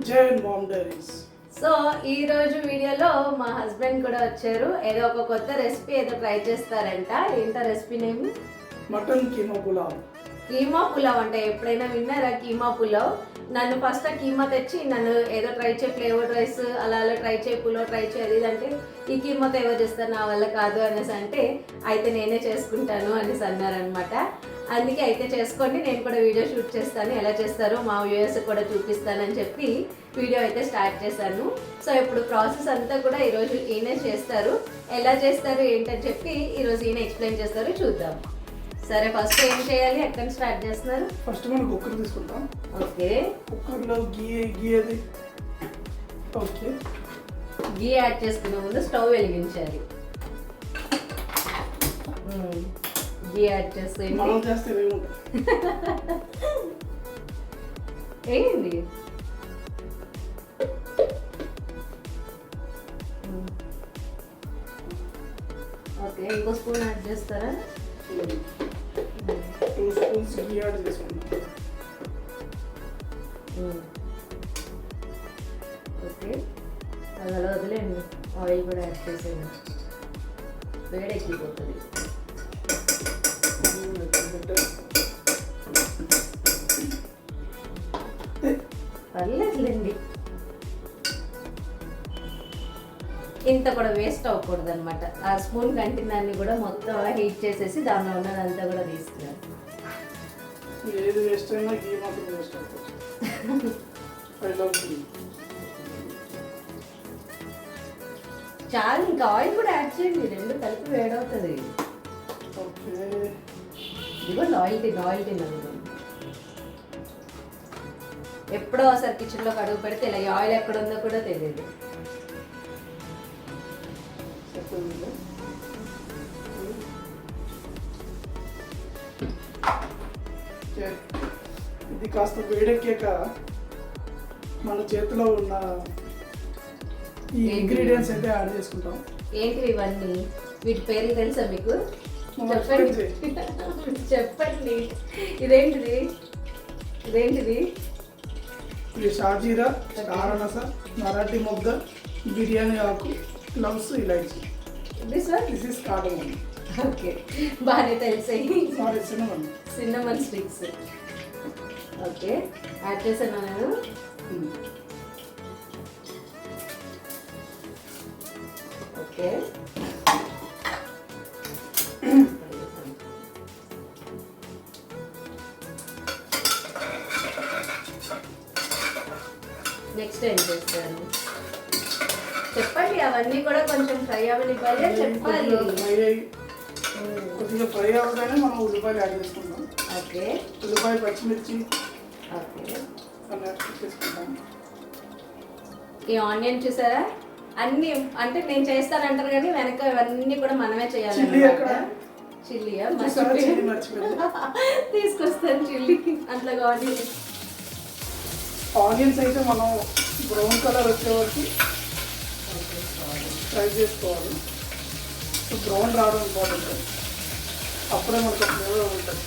Jain ma'am diaries. So ఈ రోజు వీడియోలో మా హస్బెండ్ కూడా వచ్చారు. ఏదో ఒక కొత్త రెసిపీ ఏదో ట్రై చేస్తారంట. ఏంటో recipe name? Mutton keema pulao. Keema pulao అంటే ఎప్పుడైనా విన్నారా కీమా పులావ్? నన్ను ఫస్ట్ కీమా తెచ్చి నన్ను ఏదో ట్రై చేయి, ఫ్లేవర్డ్ రైస్ అలా అలా ట్రై చేయి, పులావ్ ట్రై చేయి, అది అంటే ఈ కీమాతో ఎవరు చేస్తారు, నా వల్ల కాదు అనేసి అంటే అయితే నేనే చేసుకుంటాను అనేసి అన్నారనమాట. అందుకే అయితే చేసుకోండి, నేను కూడా వీడియో షూట్ చేస్తాను, ఎలా చేస్తారో మా వ్యూయర్స్ కూడా చూపిస్తానని చెప్పి వీడియో అయితే స్టార్ట్ చేశాను. సో ఇప్పుడు ప్రాసెస్ అంతా కూడా ఈరోజు ఈయనే చేస్తారు. ఎలా చేస్తారు ఏంటని చెప్పి ఈరోజు ఈయన ఎక్స్ప్లెయిన్ చేస్తారు, చూద్దాం. సరే, ఫస్ట్ ఏం చేయాలి, ఎక్కడ స్టార్ట్ చేస్తున్నారు? ఫస్ట్ మనం కుక్కర్ తీసుకుంటాం. ఓకే, కుక్కర్లో గీ అది ఓకే గీ యాడ్ చేసుకునే ముందు స్టవ్ వెలిగించాలి. గీ యాడ్ చేస్తే మనం చేస్తే వేయండి. ఓకే, ఇంకో స్పూన్ యాడ్ చేస్తారా? 2 స్పూన్స్ గీ యాడ్ చేసుకుంటాం. ఓకే, అది అలా వదిలేండి. ఆయిల్ కూడా యాడ్ చేసేయండి, వేడెక్కిపోతుంది. పర్లేదులేండి, ఇంత కూడా వేస్ట్ అవ్వకూడదు అనమాట. ఆ స్పూన్ కంటిందాన్ని కూడా మొత్తం హీట్ చేసేసి దానిలో ఉన్నదంతా కూడా తీసుకున్నాను. ఏది వేస్ట్ అయినా గీ మాత్రం వేస్ట్ అవుతుంది. చాలు, ఇంకా ఆయిల్ కూడా యాడ్ చేయండి, రెండు కలిపి వేడవుతుంది. ఓకే, ఇదిగోండి ఆయిల్ టిన్ అనుకోండి. ఎప్పుడో ఒకసారి కిచెన్లో కడుగు పెడితే ఇలా ఆయిల్ ఎక్కడ ఉందో కూడా తెలియదు. ఇది కాస్త వేడెక్కాక మన చేతిలో ఉన్న ఈ ఇంగ్రీడియంట్స్ అయితే యాడ్ చేసుకుంటాం. ఏంటి ఇవన్నీ, వీటి పేర్లు తెలుసా మీకు? చెప్పండి చెప్పండి. ఇదేంటిది? ఇది షాజీరా, కారణస, మరాఠీ మొగ్గ, బిర్యానీ ఆకు, loves, elaichi. This is cardamom. Okay, బాగానే తెలిసాయి. Sorry, cinnamon sticks. Okay, add చేశాను నేను. ఓకే, నెక్స్ట్ ఏం చేస్తాను చెప్పండి. అవన్నీ కూడా కొంచెం ఫ్రై అవ్వనివ్వాలి అని చెప్పాలి. కొద్దిగా ఫ్రై అవ్వగానే మనం ఉల్లిపాయలు యాడ్ చేసుకుంటాం. ఓకే, ఉల్లిపాయ, పచ్చిమిర్చి ఓకే చేసుకుంటాం. ఈ ఆనియన్ చూసారా, అన్ని అంటే నేను చేస్తానంటారు కానీ వెనక ఇవన్నీ కూడా మనమే చేయాలి. చిల్లీయా? తీసుకొస్తాను చిల్లీ. అట్లా ఆనియన్స్ అయితే మనం బ్రౌన్ కలర్ వచ్చే వరకు ఫ్రై చేసుకోవాలి. బ్రౌన్ రావడం ఇంపార్టెంట్, అప్పుడే మనకు ఫ్లేవర్ ఉంటుంది.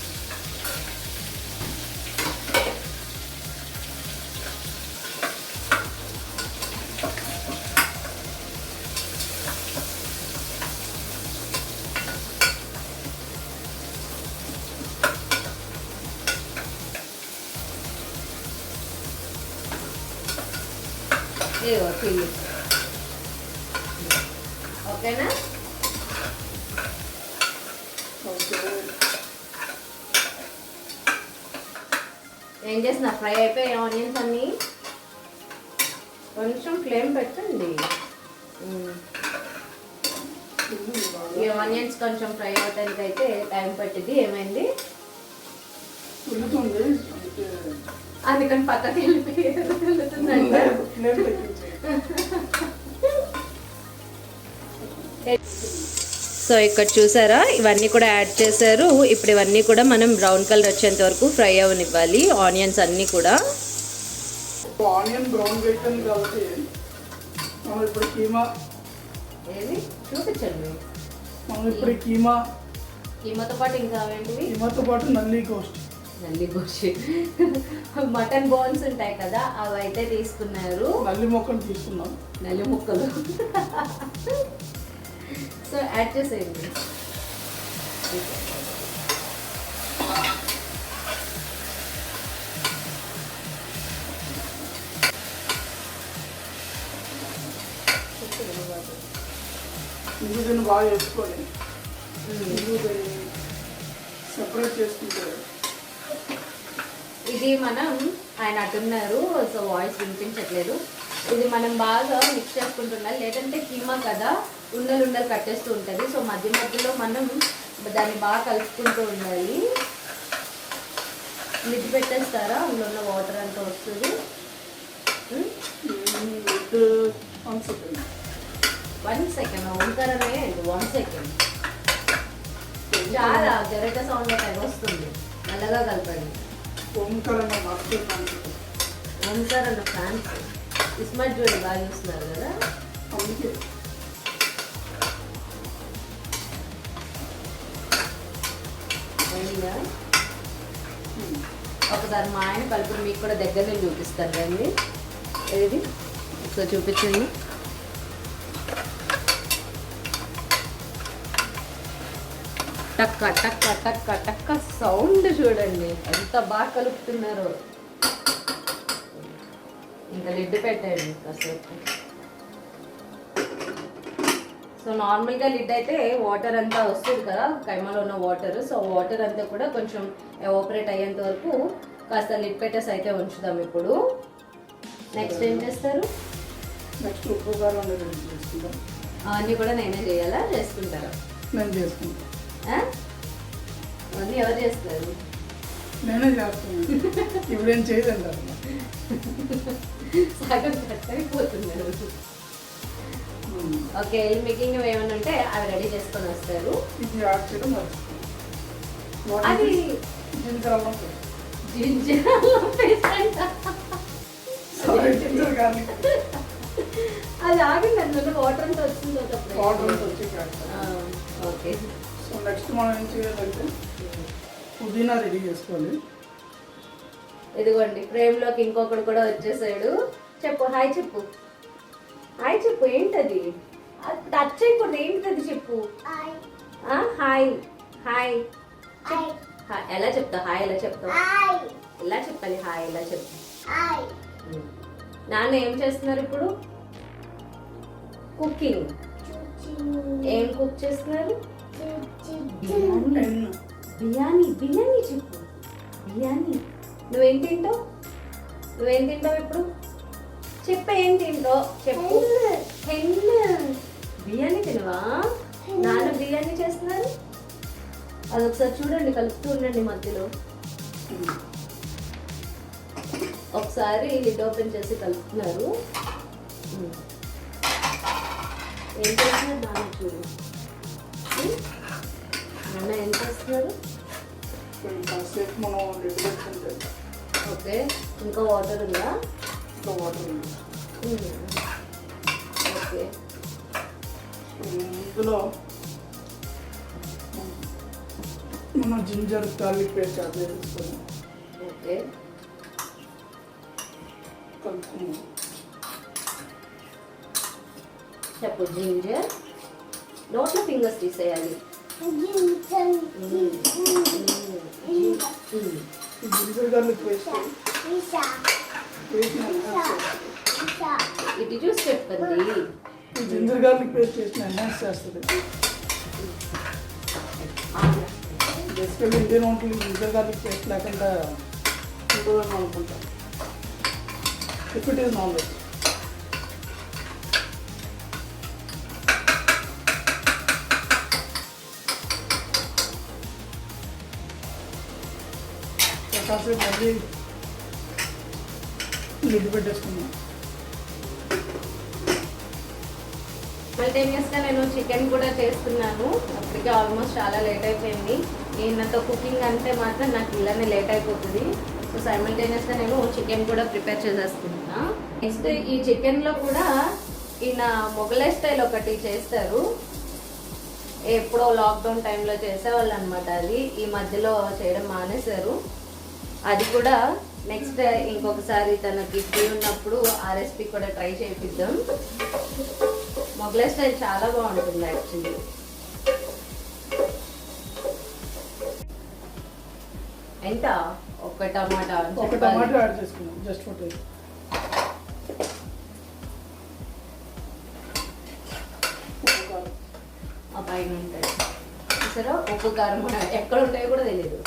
చిల్లీ ఓకేనా? ఏం చేస్తున్నా, ఫ్రై అయిపోయి ఆనియన్స్ అన్నీ కొంచెం ఫ్లేమ్ పెట్టండి. ఈ ఆనియన్స్ కొంచెం ఫ్రై అవ్వడానికి అయితే టైం పట్టింది. ఏమైంది? అందుకని పక్కకి వెళ్ళిపోతుందంట. సో ఇక్కడ చూసారా, ఇవన్నీ కూడా యాడ్ చేశారు. ఇప్పుడు ఇవన్నీ కూడా మనం బ్రౌన్ కలర్ వచ్చేంత వరకు ఫ్రై అవ్వనివ్వాలి. ఆనియన్స్ అన్నీ కూడా ఆనియన్ బ్రౌన్ అయిపోయింది కాబట్టి మనం ఇప్పుడు చూపించండి. కీమాతో పాటు ఇంకా ఏంటివి? కీమాతో పాటు నల్లి గోస్ట్. నల్లి గోషి మటన్ బోన్స్ ఉంటాయి కదా అవి అయితే తీసుకున్నారు. నల్లి మొక్కలు తీసుకున్నాం. నల్లి ముక్కలు సో యాడ్ చేసేయండి. ఇందు దీన్ని బాగా వేసుకొని సెపరేట్ చేసుకుంటే ఇది మనం ఆయన అటున్నారు సో వాయిస్ వినిపించట్లేదు. ఇది మనం బాగా మిక్స్ చేసుకుంటున్నాం, లేదంటే కీమా కదా ఉండలు ఉండలు కట్టేస్తూ ఉంటుంది. సో మధ్య మధ్యలో మనం దాన్ని బాగా కలుపుకుంటూ ఉండాలి. లిడ్ పెట్టేస్తారా, అందులో ఉన్న వాటర్ అంతా వస్తుంది. 1 సెకండ్ ఓంకారమే 1 సెకండ్ చాలా జరగ సౌండ్ టైం వస్తుంది. నల్లగా కలపండి. ఓంకార్ అన్న ఫ్రాన్స్ ఇస్మార్ట్ జోడి బాగా చూస్తున్నారు కదా. అయిందా? ఒకసారి మా ఆయన కలుపుని మీకు కూడా దగ్గర నుంచి చూపిస్తాను రండి. ఏది ఒకసారి చూపించండి. టక్క టక్క టక్క టక్క సౌండ్ చూడండి ఎంత బాగా కలుపుతున్నారో. ఇంకా లిడ్ పెట్టండి కాసేపు. సో నార్మల్గా లిడ్ అయితే వాటర్ అంతా వస్తుంది కదా, కైమాలో ఉన్న వాటర్. సో వాటర్ అంతా కూడా కొంచెం ఎవాపరేట్ అయ్యేంత వరకు కాస్త లిడ్ పెట్టేసి అయితే ఉంచుదాం. ఇప్పుడు నెక్స్ట్ ఏం చేస్తారు? నెక్స్ట్ ఉప్పు కారం అవన్నీ కూడా నేనే చేయాలా, చేసుకుంటారా? నేను చేసుకుంటాను. అవన్నీ ఎవరు చేస్తారు? నేనే చేస్తాను. ఇప్పుడేం చేయదండి. సగం కట్ అయిపోతున్నారు. ఓకే, మేకింగ్ ఏమైనా ఉంటే అవి రెడీ చేసుకొని వస్తారు. ఇది యాడ్ చేయడం అది జింజర్ అల్లం పేస్ట్ అంట. అది ఆగింది, అందులో వాటర్ అంతా వచ్చిందో ఓకే. సో నెక్స్ట్ మనం ఏం చేయాలంటే పుదీనా రెడీ చేసుకోవాలి. ఇదిగోండి ఫ్రేమ్లోకి ఇంకొకడు కూడా వచ్చేసాడు. చెప్పు హాయ్ చెప్పు. హాయ్ చెప్పు. ఏంటది? టచ్ అయిపోయింది. ఏంటది చెప్పు. Hi hi. ఎలా చెప్తావు హాయ్? ఎలా చెప్తావు? ఎలా చెప్పాలి హాయ్? ఎలా చెప్తా? నాన్న ఏం చేస్తున్నారు ఇప్పుడు? కుకింగ్. ఏం కుక్ చేస్తున్నారు? బిర్యానీ. బిర్యానీ చెప్పు. బిర్యానీ. నువ్వేం తింటావు? ఇప్పుడు చెప్పు. ఏం తింటావు చెప్పు. బిర్యానీ తినవా? నాన్న బిర్యానీ చేస్తున్నారు. అదొకసారి చూడండి, కలుపుతూ ఉండండి మధ్యలో. ఒకసారి లిడ్ ఓపెన్ చేసి కలుపుతున్నారు. ఏం చేస్తున్నారు నాన్న? చూడు నాన్న ఏం చేస్తున్నారు. ఓకే, ఇంకా వాటర్ ఉందా? ఓకే, ఇందులో మనం జింజర్ గార్లిక్ పేస్ట్ యాడ్ చేసుకొని ఓకే కలుపుకున్నాం. చెప్పు. జింజర్ నోట్లో ఫింగర్స్ తీసేయాలి. జింజర్ గార్లిక్ పేస్ట్ ఇటు చూసి చెప్పండి. జింజర్ గార్లిక్ పేస్ట్ చేసిన ఎన్హాన్స్ చేస్తుంది. బేసికల్లీ ఇండియన్ వంటలు జింజర్ గార్లిక్ పేస్ట్ లేకుండా ఉంటుందని అనుకుంటాను. If it is non veg. కాసేపు మళ్ళీ లిడ్ పెట్టేసుకున్నాం. సైమల్టేనియస్గా నేను చికెన్ కూడా చేస్తున్నాను. అప్పటికే ఆల్మోస్ట్ చాలా లేట్ అయిపోయింది. ఈయనతో కుకింగ్ అంటే మాత్రం నాకు ఇలానే లేట్ అయిపోతుంది. సో సైమల్టేనియస్గా నేను చికెన్ కూడా ప్రిపేర్ చేసేసుకుంటున్నా. నెక్స్ట్ ఈ చికెన్లో కూడా ఈయన మొగలై స్టైల్ ఒకటి చేస్తారు. ఎప్పుడో లాక్డౌన్ టైంలో చేసేవాళ్ళు అనమాట. అది ఈ మధ్యలో చేయడం మానేశారు. అది కూడా నెక్స్ట్ ఇంకొకసారి తనకి ఫ్రీ ఉన్నప్పుడు ఆ రెసిపీ కూడా ట్రై చేపిద్దాం. మొగలై స్టైల్ చాలా బాగుంటుంది యాక్చువల్లీ. ఎంత ఒక టమాటా యాడ్ చేసుకున్నాం జస్ట్ ఫర్ టేస్ట్. ఆ పైన ఉంటాయి చూసారా, ఉప్పు కారం ఎక్కడ ఉంటాయో కూడా తెలియదు.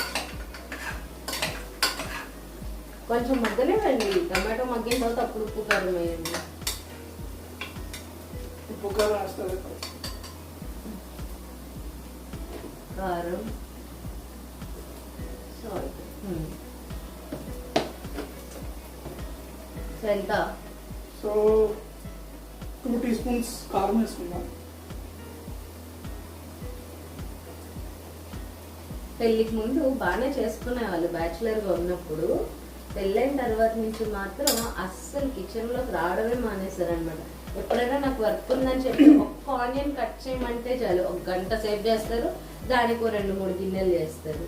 కొంచెం మగ్గలేదండి, టమాటో మగ్గిన తర్వాత అప్పుడు ఉప్పు కారం వేయండి. ఉప్పు కారం వేస్తారు, కారం, సాల్ట్. సో ఎంత? సో 2 teaspoons కారం వేసుకుందాం. పెళ్ళికి ముందు బాగానే చేసుకునే వాళ్ళు బ్యాచులర్గా ఉన్నప్పుడు. పెళ్ళైన తర్వాత నుంచి మాత్రం అస్సలు కిచెన్లోకి రావడమే మానేశారనమాట. ఎప్పుడైనా నాకు వర్క్ ఉందని చెప్పి ఒక్క ఆనియన్ కట్ చేయమంటే చాలు, 1 గంట సేవ్ చేస్తారు, దానికి 2-3 గిన్నెలు చేస్తారు.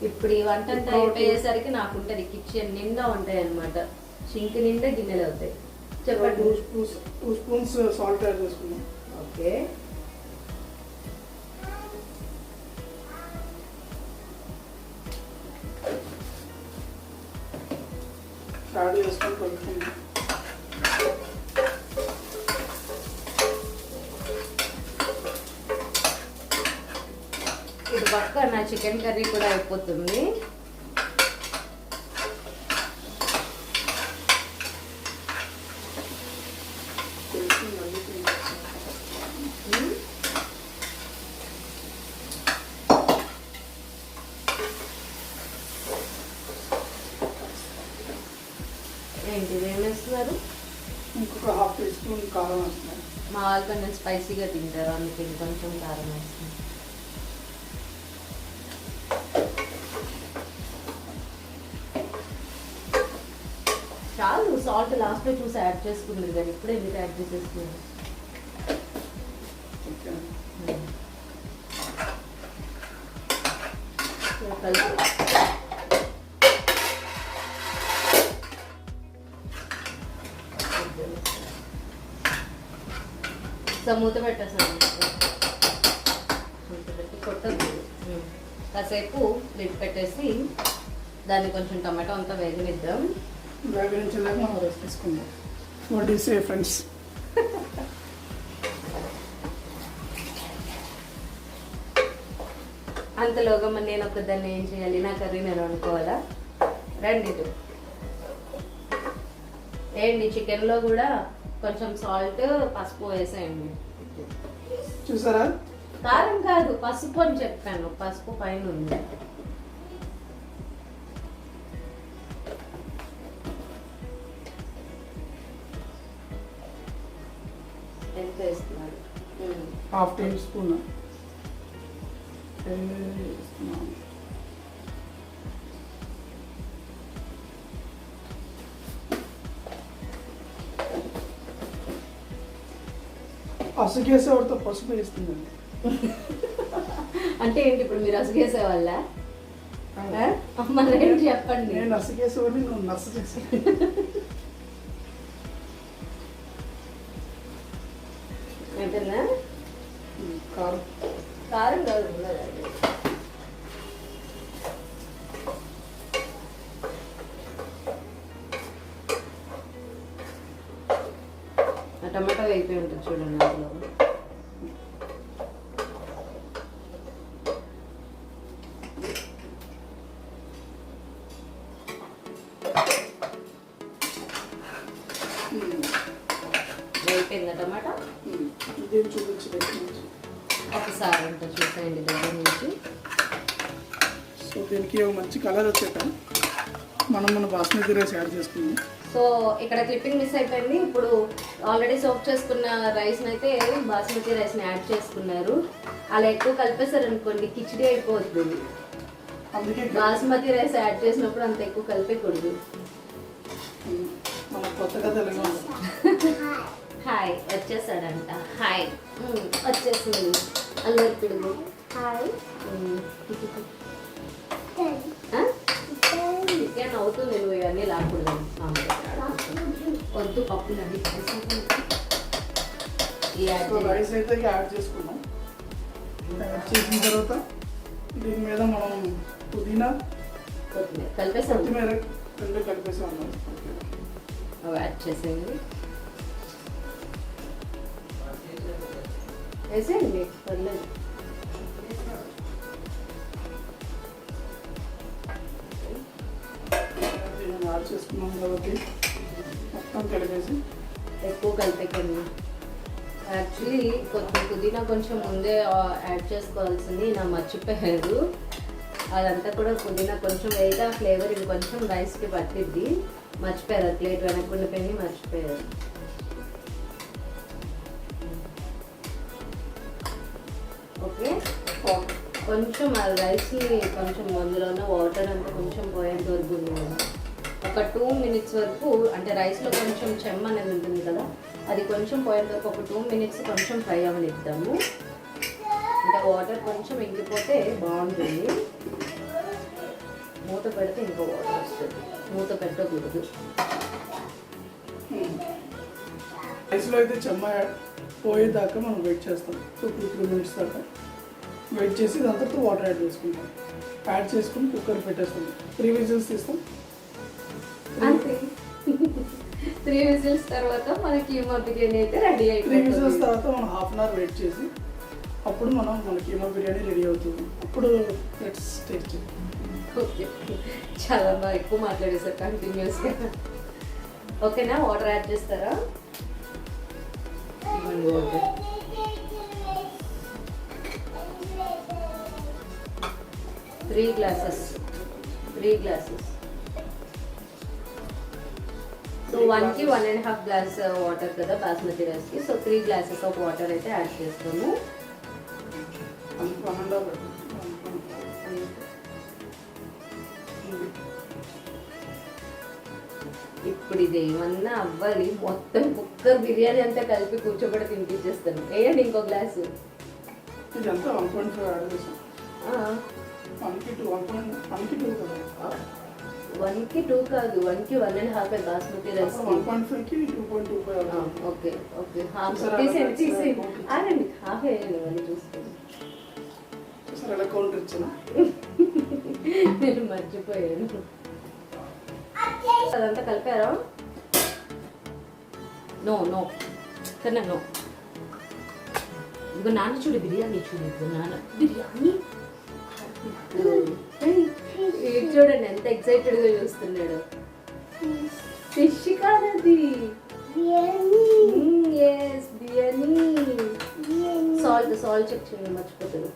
ఇప్పుడు ఈ వంట అంతా అయిపోయేసరికి నాకు ఉంటుంది కిచెన్ నిండా ఉంటాయి అనమాట, సింక్ నిండా గిన్నెలు అవుతాయి. చెప్పండి. 2 spoons సాల్ట్ యాడ్ చేసుకుందాం. ఓకే, యాడ్ చేసుకొని కలుపుకుందాం. ఇటు పక్క నా చికెన్ కర్రీ కూడా అయిపోతుంది. ఏంటిది ఏం వేస్తున్నారు? ఇంకొక 1/2 teaspoon కారం వేస్తున్నాం. మా వాళ్ళు కొంచెం స్పైసీగా తింటారు, అందుకే కొంచెం కారం వేస్తున్నాం. చాలు, సాల్ట్ లాస్ట్లో చూసి యాడ్ చేసుకున్నారు కానీ ఇప్పుడే ఎందుకు యాడ్ చేసేసుకున్నారు? సో మూత పెట్టేసాను, మూత పెట్టి కొట్టద్దు, కాసేపు లిడ్ పెట్టేసి దాన్ని కొంచెం టమాటో అంతా వేగనిద్దాం. వేగనించలేక మనం రెస్ట్ తీసుకుందాం. What you say friends? అంతలోగా మరి నేను ఒక్కదాన్ని ఏం చేయాలి? నా కర్రీ నేను వండుకోవాలా? రండి ఇటు. ఏంటి చికెన్లో కూడా కొంచెం సాల్ట్, పసుపు వేసేయండి. చూసారా? కారం కాదు, పసుపు అని చెప్పాను, పసుపు పైన ఉంది. ఎంత వేస్తున్నారు? 1/2 teaspoon వేస్తున్నాం. అసుగేసేవాడితో పసుపు వేస్తుందండి. అంటే ఏంటి ఇప్పుడు మీరు అసుగేసే వాళ్ళ? మరి ఏంటి చెప్పండి. నేను అసుగేసేవాడిని, నువ్వు నచ్చ చేసే. ఏంటన్నా? కారం కారం కాదు, టమాటో అయిపోయి ఉంటుంది చూడండి అందులో. అయిపోయిందా టమాటా? ఇదేం చూపించి ఒకసారి అంటే చూసేయండి దగ్గర నుంచి. సో దీనికి ఒక మంచి కలర్ వచ్చేట మన బాస్మతి రైస్ యాడ్ చేసుకుందాం. సో ఇక్కడ క్లిప్పింగ్ మిస్ అయిపోయింది. ఇప్పుడు ఆల్రెడీ సోక్ చేసుకున్న రైస్ని అయితే బాస్మతి రైస్ని యాడ్ చేసుకున్నారు. అలా ఎక్కువ కలిపేశారు అనుకోండి కిచిడి అయిపోతుంది. అందుకే బాస్మతి రైస్ యాడ్ చేసినప్పుడు అంత ఎక్కువ కలిపేకూడదు. మన కొత్తగా తెలుగు. హాయ్ వచ్చేసాడంట. హాయ్ వచ్చేసింది అల్లరి పిడుగు. హాయ్ బిర్యానీ అవుతుంది, నువ్వు ఇవన్నీ లాక్కూడదు. వద్దు పప్పులు అవి రైస్ అయితే యాడ్ చేసుకున్నాం. యాడ్ చేసిన తర్వాత దీని మీద మనం పుదీనా కొత్తిమీర కలిపేసాం. కొత్తిమీర రెండు కలిపేసాం. అవి యాడ్ చేసేయండి, వేసేయండి పర్లేదు. యాడ్ చేసుకున్నాం కాబట్టి మొత్తం కలిపేసి ఎక్కువ కలిపేకండి. యాక్చువల్లీ పుదీనా కొంచెం ముందే యాడ్ చేసుకోవాల్సింది, నా మర్చిపోయారు. అదంతా కూడా పుదీనా కొంచెం వేయగా ఫ్లేవర్ ఇది కొంచెం రైస్కి పట్టిద్ది. మర్చిపోయారు, ప్లేట్ వెనక్కుండా పెని మర్చిపోయారు. ఓకే, కొంచెం ఆ రైస్ని కొంచెం అందులో ఉన్న వాటర్ అంతా కొంచెం పోయేంత వరకు ఉంది. ఒక 2 minutes వరకు, అంటే రైస్లో కొంచెం చెమ్మ అనేది ఉంటుంది కదా, అది కొంచెం పోయేంత వరకు ఒక 2 minutes కొంచెం ఫ్రై అవనిద్దాము. అంటే వాటర్ కొంచెం ఇంకిపోతే బాగుంటుంది. మూత పెడితే ఇంకో వాటర్ వస్తుంది, మూత పెట్టకూడదు. రైస్లో అయితే చెమ్మ పోయేదాకా మనం వెయిట్ చేస్తాం. 2-3 minutes దాకా వెయిట్ చేసి దాని తర్వాత వాటర్ యాడ్ చేసుకుంటాం. యాడ్ చేసుకుని కుక్కర్ పెట్టేస్తాం. 3 whistles తీస్తాం. అంతే, 3 whistles తర్వాత మన కీమా బిర్యానీ అయితే రెడీ 3 whistles అయిపోతుంది. తర్వాత మనం 1/2 hour వెయిట్ చేసి అప్పుడు మన కీమా బిర్యానీ రెడీ అవుతుంది. అప్పుడు లెట్స్ టేస్ట్ ఇట్. ఓకే, చాలా బాగా ఎక్కువ మాట్లాడేసారు కంటిన్యూస్గా. ఓకేనా, వాటర్ యాడ్ చేస్తారా? Water 3 glasses. సో 1కి 1.5 glass వాటర్ కదా బాస్మతి రైస్కి. సో 3 glasses ఆఫ్ వాటర్ అయితే యాడ్ చేస్తాము. ఇప్పుడు ఇది ఏమన్నా అవ్వాలి, మొత్తం కుక్కర్ బిర్యానీ అంతా కలిపి కూర్చోబెట్టి తినిపించేస్తాను. వేయండి ఇంకో గ్లాసు. ఇదంతా 1.5 యాడ్ చేసాం. 1కి 2 కదా, 1కి 2 కాదు, 1కి 1.5 బాస్మతి రైస్. 1.5కి 2.25. ఓకే ఓకే, హాఫ్ తీసేయండి. ఆగండి, హాఫ్ వేయండి, మళ్ళీ చూసుకోండి. సరే, ఎలా కౌంటర్ ఇచ్చాను. నేను మర్చిపోయాను. అదంతా కలిపారా? నో కన్నా నో. ఇదిగో నాన్న చూడు బిర్యానీ, ఇదిగో నాన్న బిర్యానీ. చూడండి ఎంత ఎక్సైటెడ్గా చూస్తున్నాడు. ఫిష్ కాదది, బిర్యానీ. సాల్ట్ చెక్ చేయండి, మర్చిపోతాడు.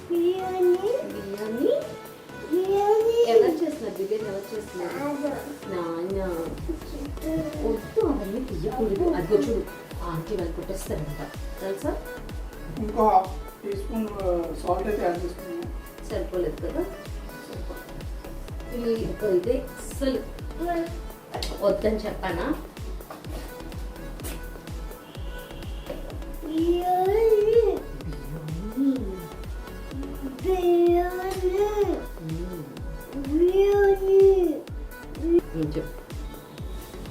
బిర్యానీ ఎవరు చేస్తున్నారు? బిర్యానీ ఎవరు చేస్తున్నారు? నాన్న. వద్దు, అవన్నీ తీయకూడదు. అదిగో చూడు, ఆంటీ వాళ్ళు కొట్టేస్తారంట తెలుసా. ఇంకో 1/2 teaspoon సాల్ట్ అయితే యాడ్ చేసుకున్నాం. సరిపోలేదు కదా, ఇది అసలు వద్దని చెప్పానా?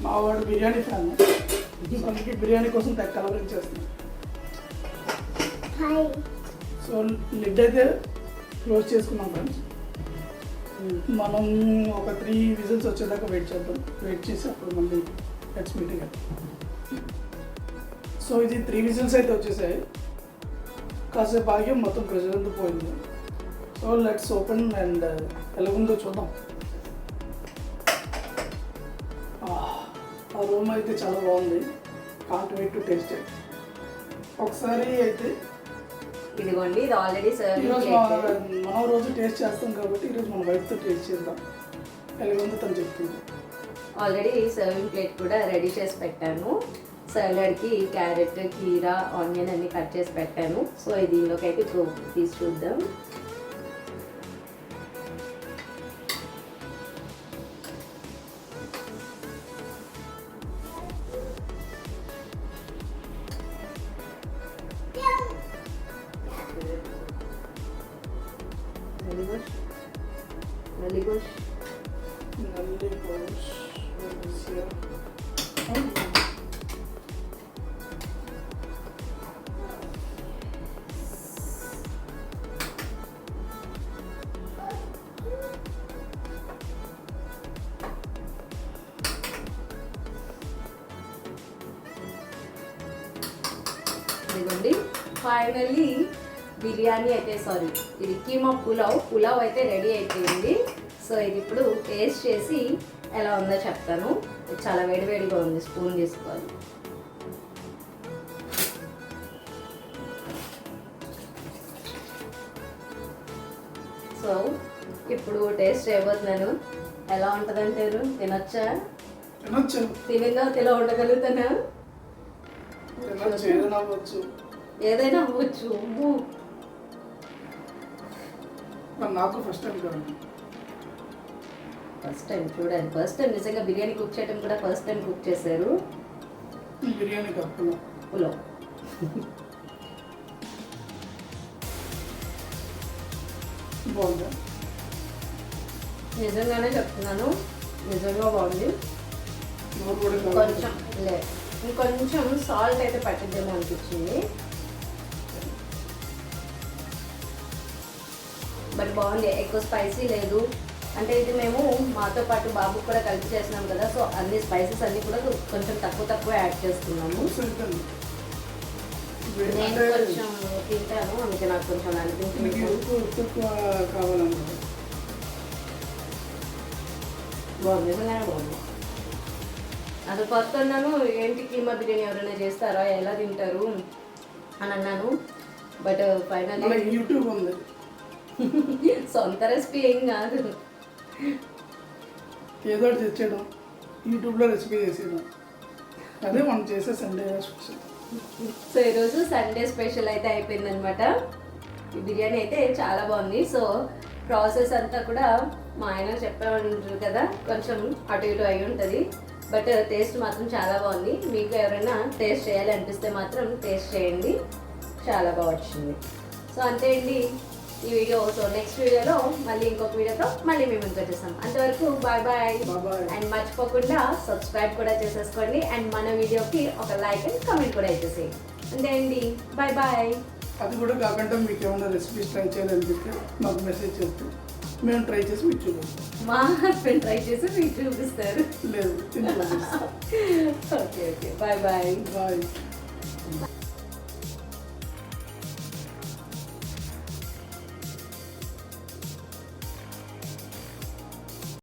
మా వాడు బిర్యానీ ఫ్యాన్, అందుకే బిర్యానీ కోసం కలరింగ్ చేస్తున్నాం. సో లిడ్ అయితే క్లోజ్ చేసుకున్నాం ఫ్రెండ్స్. మనం ఒక 3 whistles వచ్చేదాకా వెయిట్ చేద్దాం. వెయిట్ చేసి అప్పుడు మళ్ళీ లెట్స్ మీట్ అగైన్. సో ఇది 3 whistles అయితే వచ్చేసాయి. కాసేపు ఆగి మొత్తం ప్రెషర్ అంతా పోయింది. సో లెట్స్ ఓపెన్ అండ్ ఎలా ఉందో చూద్దాం. ఆ రూమ్ అయితే చాలా బాగుంది. Can't wait to taste it. ఒకసారి అయితే ఇదిగోండి, ఇది ఆల్రెడీ ఈరోజు మనం రోజు టేస్ట్ చేస్తాం కాబట్టి ఈరోజు మన వైఫ్తో టేస్ట్ చేద్దాం. ఎలా ఉందో తను చెప్తుంది. ఆల్రెడీ సర్వింగ్ ప్లేట్ కూడా రెడీ చేసి పెట్టాను. సలాడ్కి క్యారెట్, కీరా, ఆనియన్ అన్ని కట్ చేసి పెట్టాను. సో దీనిలోకి అయితే ఇప్పుడు తీసి చూద్దాం. పౌష్. నల్లి పౌష్. ఇదిగోండి ఫైనల్లీ బిర్యానీ అయితే సారీ ఇది కీమా పులావ్ అయితే రెడీ అయిపోయింది. సో ఇది ఇప్పుడు టేస్ట్ చేసి ఎలా ఉందో చెప్తాను. ఇది చాలా వేడివేడిగా ఉంది, స్పూన్ తీసుకోవాలి. సో ఇప్పుడు టేస్ట్ చేయబోతున్నాను. ఎలా ఉంటుందంటారు? తినొచ్చా? తినొచ్చు. తినిందో తిలో ఉండగలుగుతానా? తినొచ్చు, ఏదైనా అవ్వచ్చు. ఏదైనా అవ్వచ్చు. మరి నాకు ఫస్ట్ టైం కదా. ఫస్ట్ టైం చూడండి, ఫస్ట్ టైం నిజంగా బిర్యానీ కుక్ చేయడం కూడా ఫస్ట్ టైం కుక్ చేశారు. ఈ బిర్యానీ కప్పులో పులావ్ బాగుందా? నిజంగానే చెప్తున్నాను, నిజంగా బాగుంది. నోరు కూడా కొంచెం ఇంకొంచెం సాల్ట్ అయితే పట్టిద్దేమో అనిపించింది, బట్ బాగుంది. ఎక్కువ స్పైసీ లేదు. అంటే ఇది మేము మాతో పాటు బాబుకి కూడా కలిపి చేస్తున్నాం కదా, సో అన్ని స్పైసెస్ అన్ని కూడా కొంచెం తక్కువ యాడ్ చేస్తున్నాము. నేను కొంచెం తింటాను, అందుకే నాకు కొంచెం అనిపించింది. ఎక్కువ కావాలన్నమాట. బాగుంది, నిజంగానే బాగుంది. అసలు ఫస్ట్ అన్నాను ఏంటి కీమా బిర్యానీ ఎవరైనా చేస్తారా, ఎలా తింటారు అని అన్నాను, బట్ ఫైనల్లీ యూట్యూబ్ ఉంది, సొంత రెసిపీ ఏం కాదు, ఏదో ఒకటి తెచ్చేయడం, యూట్యూబ్లో రెసిపీ చేసేయడం, అదే మనం చేసే సండే స్పెషల్. సో ఈరోజు సండే స్పెషల్ అయితే అయిపోయిందనమాట. ఈ బిర్యానీ అయితే చాలా బాగుంది. సో ప్రాసెస్ అంతా కూడా మా ఆయన చెప్పామంటారు కదా, కొంచెం అటు ఇటు అయి ఉంటుంది, బట్ టేస్ట్ మాత్రం చాలా బాగుంది. మీకు ఎవరైనా టేస్ట్ చేయాలి అనిపిస్తే మాత్రం టేస్ట్ చేయండి, చాలా బాగా వచ్చింది. సో అంతే అండి ఈ వీడియో. సో నెక్స్ట్ వీడియోలో మళ్ళీ ఇంకొక వీడియోతో మళ్ళీ మేము ఇంకొక చేస్తాం. అంతవరకు బాయ్ బాయ్. అండ్ మర్చిపోకుండా సబ్స్క్రైబ్ కూడా చేసేసుకోండి, అండ్ మన వీడియోకి ఒక లైక్ అండ్ కామెంట్ కూడా ఇచ్చేసేయండి. అంతే అండి, బాయ్ బాయ్. అది కూడా కాకుండా మీకు ఏమైనా రెసిపీస్ ట్రై చేయాలనిపిస్తే మాకు మెసేజ్ చేస్తే మేము ట్రై చేసి మీకు చూపిస్తాం. మా హస్బెండ్ ట్రై చేసి మీకు చూపిస్తారు. లేదు, okay okay, bye bye. Bye.